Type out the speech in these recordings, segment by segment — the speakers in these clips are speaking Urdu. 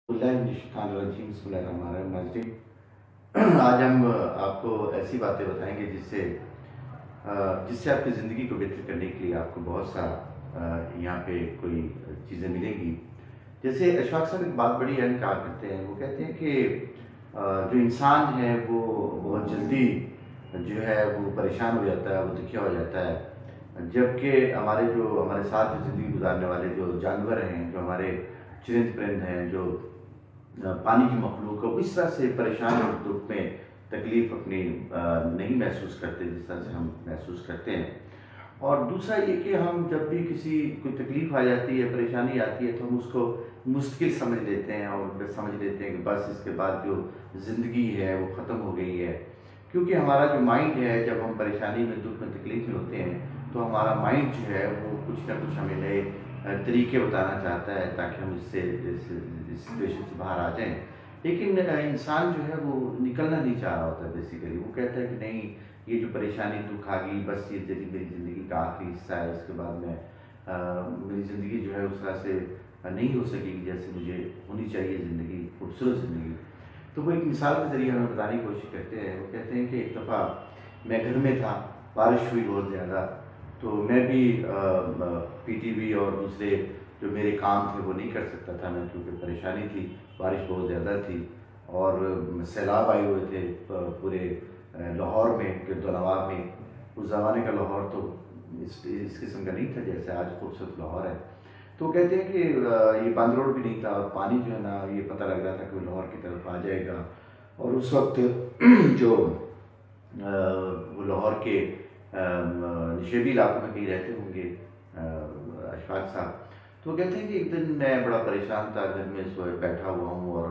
بسم آج ہم آپ کو ایسی باتیں بتائیں گے جس سے آپ کی زندگی کو بہتر کرنے کے لیے آپ کو بہت سا یہاں پہ کوئی چیزیں ملیں گی. جیسے اشفاق صاحب ایک بات بڑی اہم کہا کرتے ہیں. وہ کہتے ہیں کہ جو انسان ہے وہ بہت جلدی جو ہے وہ پریشان ہو جاتا ہے, وہ دکھیا ہو جاتا ہے, جبکہ ہمارے ساتھ جو زندگی گزارنے والے جو جانور ہیں, جو ہمارے چرند پرند ہیں, جو پانی کی مخلوق ہے, وہ اس طرح سے پریشان اور دکھ میں تکلیف اپنی نہیں محسوس کرتے جس طرح سے ہم محسوس کرتے ہیں. اور دوسرا یہ کہ ہم جب بھی کوئی تکلیف آ جاتی ہے, پریشانی آتی ہے, تو ہم اس کو مشکل سمجھ لیتے ہیں اور سمجھ لیتے ہیں کہ بس اس کے بعد جو زندگی ہے وہ ختم ہو گئی ہے. کیونکہ ہمارا جو مائنڈ ہے, جب ہم پریشانی میں, دکھ میں, تکلیف میں ہوتے ہیں, تو ہمارا مائنڈ جو ہے وہ کچھ نہ کچھ ہمیں نئے طریقے بتانا چاہتا ہے تاکہ ہم اس سچویشن سے باہر آ جائیں. لیکن انسان جو ہے وہ نکلنا نہیں چاہ رہا ہوتا بیسیکلی. وہ کہتا ہے کہ نہیں, یہ جو پریشانی دکھ آ گئی, بس یہ میری زندگی کا آخری حصہ ہے, اس کے بعد میں میری زندگی جو ہے اس طرح سے نہیں ہو سکے گی جیسے مجھے ہونی چاہیے زندگی, خوبصورت زندگی. تو وہ ایک مثال کے ذریعے ہمیں بتانے کی کوشش کرتے ہیں. وہ کہتے ہیں کہ ایک دفعہ میں گھر میں تھا, بارش ہوئی بہت زیادہ, تو میں بھی پی ٹی وی اور دوسرے جو میرے کام تھے وہ نہیں کر سکتا تھا میں, کیونکہ پریشانی تھی, بارش بہت زیادہ تھی اور سیلاب آئے ہوئے تھے پورے لاہور میں, گرد و نواح میں. اس زمانے کا لاہور تو اس قسم کا نہیں تھا جیسے آج خوبصورت لاہور ہے. تو کہتے ہیں کہ یہ بند روڈ بھی نہیں تھا, اور پانی جو ہے نا, یہ پتہ لگ رہا تھا کہ وہ لاہور کی طرف آ جائے گا. اور اس وقت جو وہ لاہور کے نشیبی علاقوں میں کہیں رہتے ہوں گے اشفاق صاحب, تو کہتے ہیں کہ ایک دن میں بڑا پریشان تھا, گھر میں بیٹھا ہوا ہوں, اور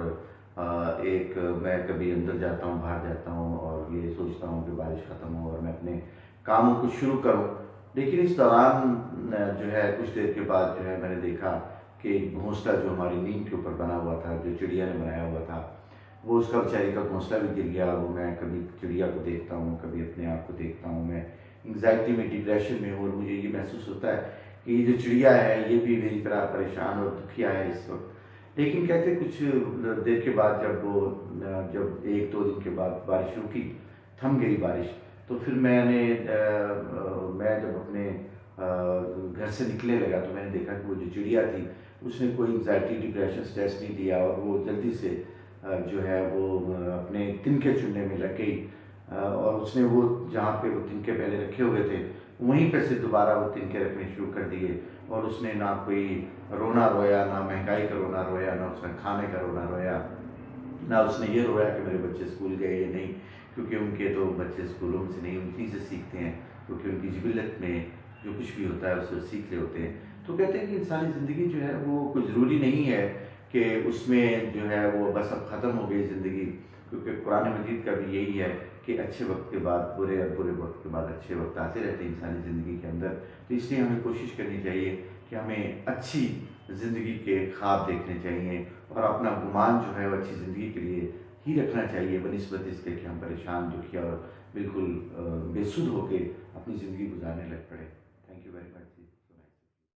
میں کبھی اندر جاتا ہوں, باہر جاتا ہوں, اور یہ سوچتا ہوں کہ بارش ختم ہو اور میں اپنے کاموں کو شروع کروں. لیکن اس دوران جو ہے کچھ دیر کے بعد جو ہے میں نے دیکھا کہ ایک گھونسلہ جو ہماری نیند کے اوپر بنا ہوا تھا, جو چڑیا نے بنایا ہوا تھا, وہ اس کا بیچاری کا گھونسلہ بھی گر گیا. وہ میں کبھی چڑیا کو دیکھتا ہوں, کبھی اپنے آپ کو دیکھتا ہوں, میں انگزائٹی میں, ڈپریشن میں ہوں, اور مجھے یہ محسوس ہوتا ہے کہ یہ جو چڑیا ہے یہ بھی میری طرح پریشان اور دکھیا ہے اس وقت. لیکن کہتے کچھ دیر کے بعد جب ایک دو دن کے بعد بارش رکی, تھم گئی بارش, تو پھر میں جب اپنے گھر سے نکلنے لگا تو میں نے دیکھا کہ وہ جو چڑیا تھی اس نے کوئی انگزائٹی, ڈپریشن, اسٹریس نہیں دیا, اور وہ جلدی سے جو ہے وہ اپنے تنکے چننے میں لگ گئی. اور اس نے وہ جہاں پہ وہ تنکے پہلے رکھے ہوئے تھے وہیں پہ سے دوبارہ وہ تنکے رکھنے شروع کر دیے. اور اس نے نہ کوئی رونا رویا, نہ مہنگائی کا رونا رویا, نہ اس نے کھانے کا رونا رویا, نہ اس نے یہ رویا کہ میرے بچے اسکول گئے یا نہیں, کیونکہ ان کے تو بچے اسکولوں سے نہیں, انہیں سے سیکھتے ہیں, کیونکہ ان کی جبلت میں جو کچھ بھی ہوتا ہے اسے سیکھ رہے ہوتے ہیں. تو کہتے ہیں کہ انسانی زندگی جو ہے وہ کوئی ضروری نہیں ہے کہ اس میں جو ہے وہ بس اب ختم ہو گئی زندگی, کیونکہ قرآن مجید کا بھی یہی ہے کہ اچھے وقت کے بعد برے, اور برے وقت کے بعد اچھے وقت آتے رہتے ہیں انسانی زندگی کے اندر. تو اس لیے ہمیں کوشش کرنی چاہیے کہ ہمیں اچھی زندگی کے خواب دیکھنے چاہیے, اور اپنا گمان جو ہے وہ اچھی زندگی کے لیے ہی رکھنا چاہیے, بنسبت اس کے کہ ہم پریشان, دکھی اور بالکل بے سود ہو کے اپنی زندگی گزارنے لگ پڑے.